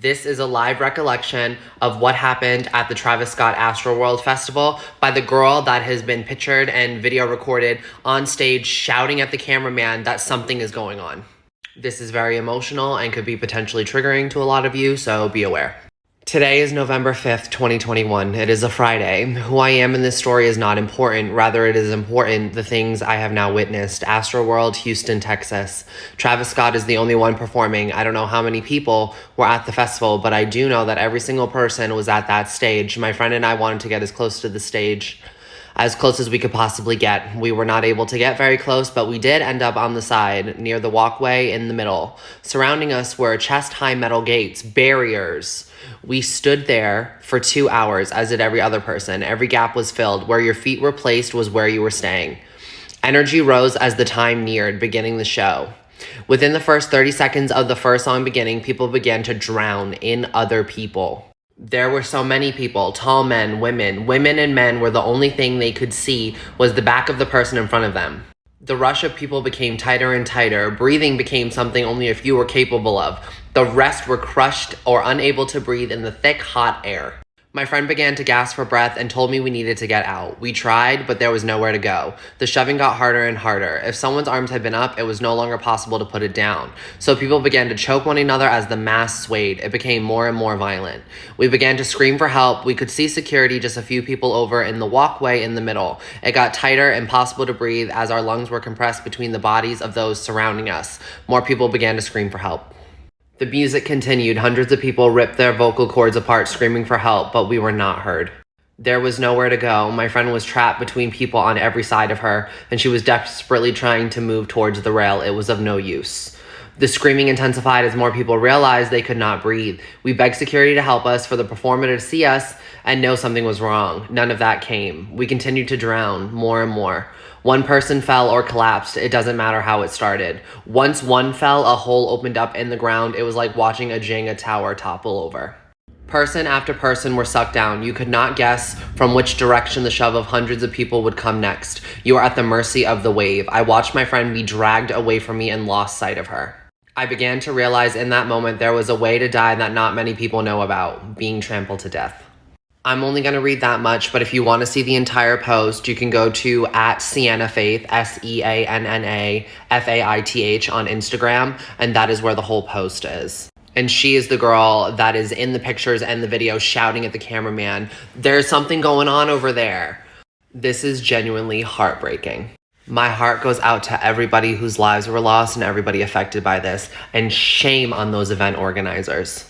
This is a live recollection of what happened at the Travis Scott ASTROWORLD Festival by the girl that has been pictured and video recorded on stage shouting at the cameraman that something is going on. This is very emotional and could be potentially triggering to a lot of you, so be aware. Today is November 5th, 2021. It is a Friday. Who I am in this story is not important. Rather, it is important the things I have now witnessed. ASTROWORLD, Houston, Texas. Travis Scott is the only one performing. I don't know how many people were at the festival, but I do know that every single person was at that stage. My friend and I wanted to get as close to the stage as close as we could possibly get. We were not able to get very close, but we did end up on the side, near the walkway in the middle. Surrounding us were chest-high metal gates, barriers. We stood there for 2 hours, as did every other person. Every gap was filled. Where your feet were placed was where you were staying. Energy rose as the time neared, beginning the show. Within the first 30 seconds of the first song beginning, people began to drown in other people. There were so many people, tall men, women. Women and men were the only thing they could see was the back of the person in front of them. The rush of people became tighter and tighter. Breathing became something only a few were capable of. The rest were crushed or unable to breathe in the thick, hot air. My friend began to gasp for breath and told me we needed to get out. We tried, but there was nowhere to go. The shoving got harder and harder. If someone's arms had been up, it was no longer possible to put it down. So people began to choke one another as the mass swayed. It became more and more violent. We began to scream for help. We could see security just a few people over in the walkway in the middle. It got tighter, impossible to breathe as our lungs were compressed between the bodies of those surrounding us. More people began to scream for help. The music continued. Hundreds of people ripped their vocal cords apart, screaming for help, but we were not heard. There was nowhere to go. My friend was trapped between people on every side of her, and she was desperately trying to move towards the rail. It was of no use. The screaming intensified as more people realized they could not breathe. We begged security to help us, for the performer to see us and know something was wrong. None of that came. We continued to drown more and more. One person fell or collapsed. It doesn't matter how it started. Once one fell, a hole opened up in the ground. It was like watching a Jenga tower topple over. Person after person were sucked down. You could not guess from which direction the shove of hundreds of people would come next. You are at the mercy of the wave. I watched my friend be dragged away from me and lost sight of her. I began to realize in that moment there was a way to die that not many people know about, being trampled to death. I'm only going to read that much, but if you want to see the entire post, you can go to @SiennaFaith, SeannaFaith on Instagram, and that is where the whole post is. And she is the girl that is in the pictures and the video shouting at the cameraman, "There's something going on over there." This is genuinely heartbreaking. My heart goes out to everybody whose lives were lost and everybody affected by this, and shame on those event organizers.